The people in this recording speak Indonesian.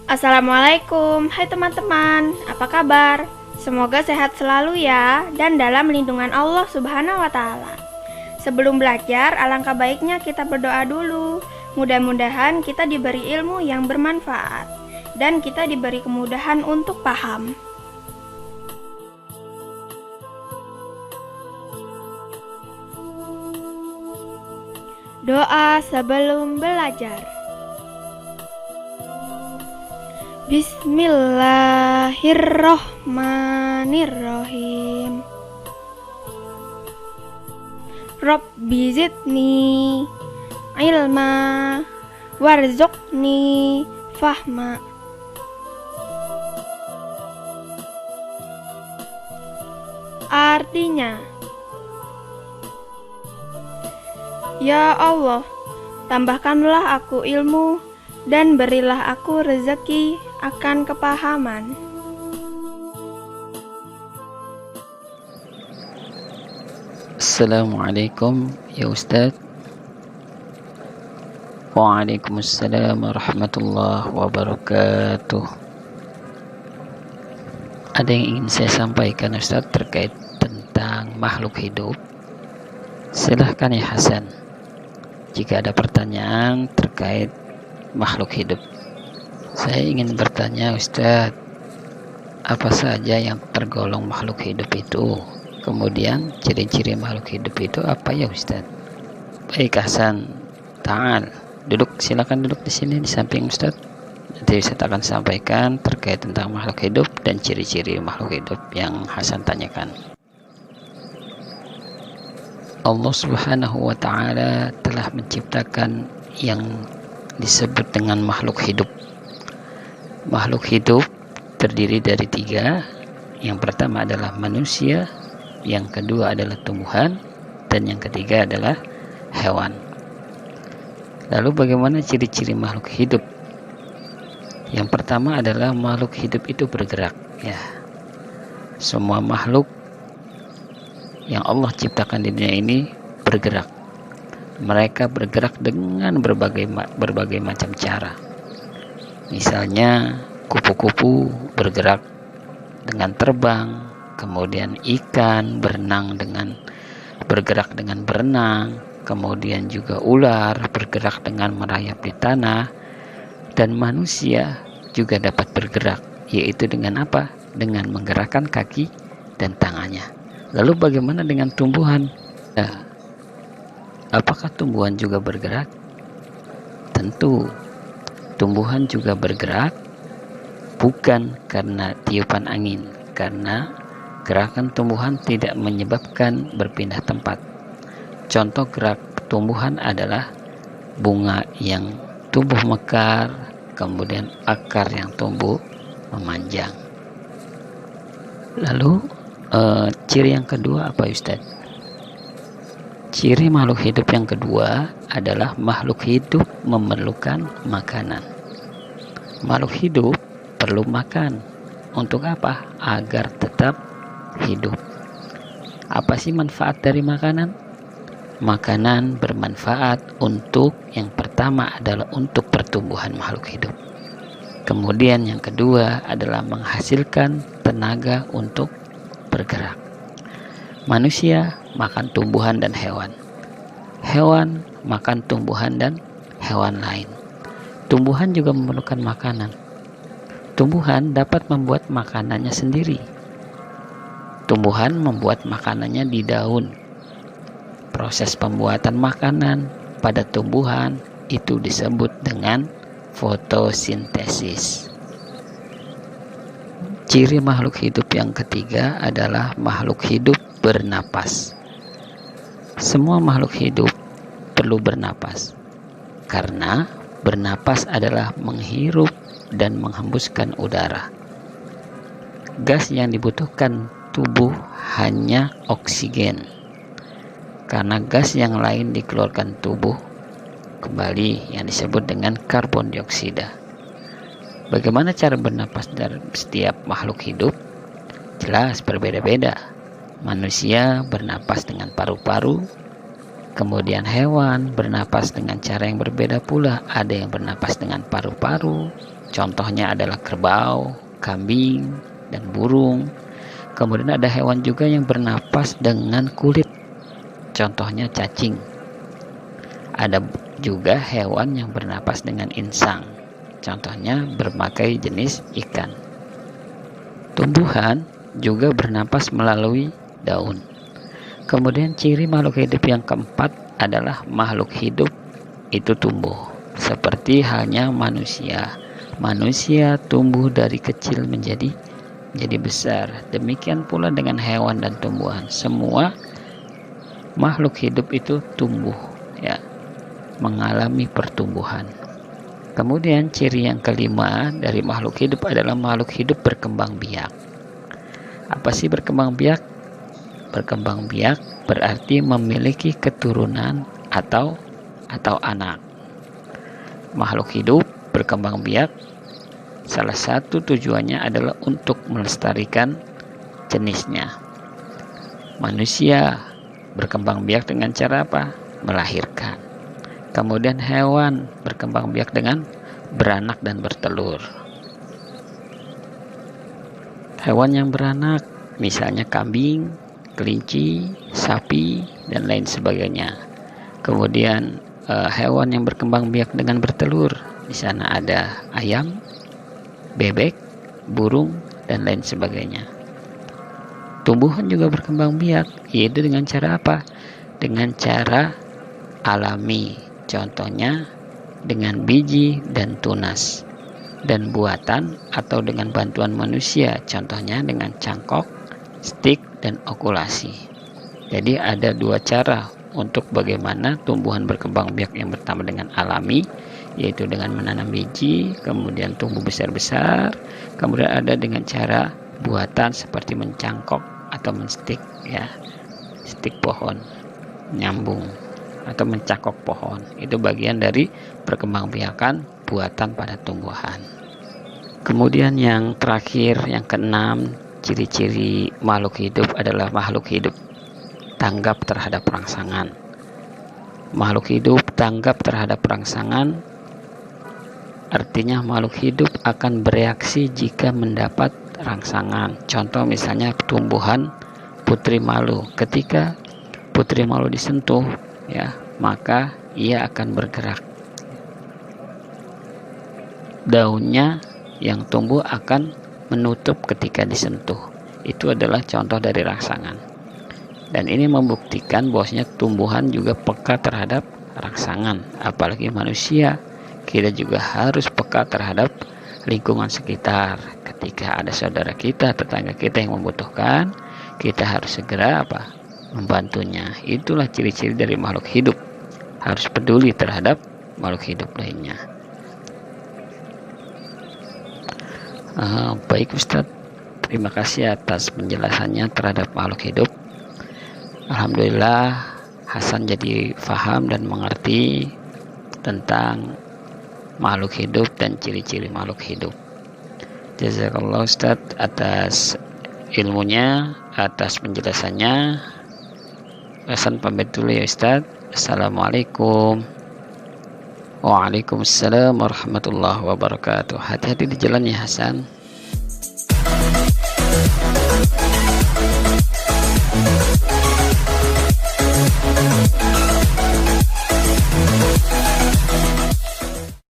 Assalamualaikum, hai teman-teman, apa kabar? Semoga sehat selalu ya, dan dalam lindungan Allah Subhanahu wa Ta'ala. Sebelum belajar, alangkah baiknya kita berdoa dulu. Mudah-mudahan kita diberi ilmu yang bermanfaat, dan kita diberi kemudahan untuk paham. Doa sebelum belajar. Bismillahirrohmanirrohim. Rabbi zidni ilma warzuqni fahma. Artinya, ya Allah, tambahkanlah aku ilmu dan berilah aku rezeki akan kepahaman. Assalamualaikum ya Ustadz. Waalaikumsalam warahmatullahi wabarakatuh. Ada yang ingin saya sampaikan Ustadz terkait tentang makhluk hidup? Silahkan ya Hasan, jika ada pertanyaan terkait makhluk hidup. Saya ingin bertanya Ustadz, apa saja yang tergolong makhluk hidup itu? Kemudian ciri-ciri makhluk hidup itu apa ya Ustadz? Baik Hasan, ta'al, duduk, silakan duduk di sini di samping Ustadz. Nanti Ustadz akan sampaikan terkait tentang makhluk hidup dan ciri-ciri makhluk hidup yang Hasan tanyakan. Allah Subhanahu wa Ta'ala telah menciptakan yang disebut dengan makhluk hidup. Makhluk hidup terdiri dari 3. Yang pertama adalah manusia, yang kedua adalah tumbuhan, dan yang ketiga adalah hewan. Lalu bagaimana ciri-ciri makhluk hidup? Yang pertama adalah makhluk hidup itu bergerak, ya. Semua makhluk yang Allah ciptakan di dunia ini bergerak. Mereka bergerak dengan berbagai macam cara. Misalnya kupu-kupu bergerak dengan terbang, kemudian ikan bergerak dengan berenang, kemudian juga ular bergerak dengan merayap di tanah, dan manusia juga dapat bergerak, yaitu dengan apa? Dengan menggerakkan kaki dan tangannya. Lalu bagaimana dengan tumbuhan? Nah, apakah tumbuhan juga bergerak? Tentu, tumbuhan juga bergerak, bukan karena tiupan angin, karena gerakan tumbuhan tidak menyebabkan berpindah tempat. Contoh gerak tumbuhan adalah bunga yang tumbuh mekar, kemudian akar yang tumbuh memanjang. Lalu ciri yang kedua apa Ustaz? Ciri makhluk hidup yang kedua adalah makhluk hidup memerlukan makanan. Makhluk hidup perlu makan. Untuk apa? Agar tetap hidup. Apa sih manfaat dari makanan? Makanan bermanfaat untuk, yang pertama adalah untuk pertumbuhan makhluk hidup. Kemudian yang kedua adalah menghasilkan tenaga untuk bergerak. Manusia makan tumbuhan dan hewan. Hewan makan tumbuhan dan hewan lain. Tumbuhan juga memerlukan makanan. Tumbuhan dapat membuat makanannya sendiri. Tumbuhan membuat makanannya di daun. Proses pembuatan makanan pada tumbuhan itu disebut dengan fotosintesis. Ciri makhluk hidup yang ketiga adalah makhluk hidup bernapas. Semua makhluk hidup perlu bernapas, karena bernapas adalah menghirup dan menghembuskan udara. Gas yang dibutuhkan tubuh hanya oksigen, karena gas yang lain dikeluarkan tubuh kembali yang disebut dengan karbon dioksida. Bagaimana cara bernapas dari setiap makhluk hidup? Jelas berbeda-beda. Manusia bernapas dengan paru-paru, kemudian hewan bernapas dengan cara yang berbeda pula. Ada yang bernapas dengan paru-paru, Contohnya adalah kerbau, kambing, dan burung. Kemudian ada hewan juga yang bernapas dengan kulit. Contohnya cacing. Ada juga hewan yang bernapas dengan insang. Contohnya berbagai jenis ikan. Tumbuhan juga bernapas melalui daun. Kemudian ciri makhluk hidup yang keempat adalah makhluk hidup itu tumbuh. Seperti halnya manusia. Manusia tumbuh dari kecil menjadi besar. Demikian pula dengan hewan dan tumbuhan. Semua makhluk hidup itu tumbuh, ya, mengalami pertumbuhan. Kemudian ciri yang kelima dari makhluk hidup adalah makhluk hidup berkembang biak. Apa sih berkembang biak? Berkembang biak berarti memiliki keturunan atau anak. Makhluk hidup berkembang biak salah satu tujuannya adalah untuk melestarikan jenisnya. Manusia berkembang biak dengan cara apa? Melahirkan. Kemudian hewan berkembang biak dengan beranak dan bertelur. Hewan yang beranak misalnya kambing, kelinci, sapi, dan lain sebagainya. Kemudian hewan yang berkembang biak dengan bertelur, di sana ada ayam, bebek, burung, dan lain sebagainya. Tumbuhan juga berkembang biak, yaitu dengan cara apa? Dengan cara alami, contohnya dengan biji dan tunas, dan buatan atau dengan bantuan manusia, contohnya dengan cangkok, stik, dan okulasi. Jadi ada dua cara untuk bagaimana tumbuhan berkembang biak. Yang pertama dengan alami, yaitu dengan menanam biji, kemudian tumbuh besar-besar. Kemudian ada dengan cara buatan seperti mencangkok atau menstik, ya, stik pohon, nyambung atau mencangkok pohon. Itu bagian dari perkembangbiakan buatan pada tumbuhan. Kemudian yang terakhir, yang keenam, ciri-ciri makhluk hidup adalah makhluk hidup tanggap terhadap rangsangan. Makhluk hidup tanggap terhadap rangsangan artinya makhluk hidup akan bereaksi jika mendapat rangsangan. Contoh misalnya tumbuhan putri malu. Ketika putri malu disentuh, ya, maka ia akan bergerak. Daunnya yang tumbuh akan menutup ketika disentuh. Itu adalah contoh dari rangsangan. Dan ini membuktikan bahwasanya tumbuhan juga peka terhadap rangsangan. Apalagi manusia, kita juga harus peka terhadap lingkungan sekitar. Ketika ada saudara kita, tetangga kita yang membutuhkan, kita harus segera membantunya. Itulah ciri-ciri dari makhluk hidup. Harus peduli terhadap makhluk hidup lainnya. Baik Ustadz, terima kasih atas penjelasannya terhadap makhluk hidup. Alhamdulillah Hasan jadi faham dan mengerti tentang makhluk hidup dan ciri-ciri makhluk hidup. Jazakallah Ustadz atas ilmunya, atas penjelasannya. Hasan pamit dulu ya Ustadz. Assalamualaikum. Waalaikumsalam warahmatullahi wabarakatuh. Hati-hati di jalan ya Hasan.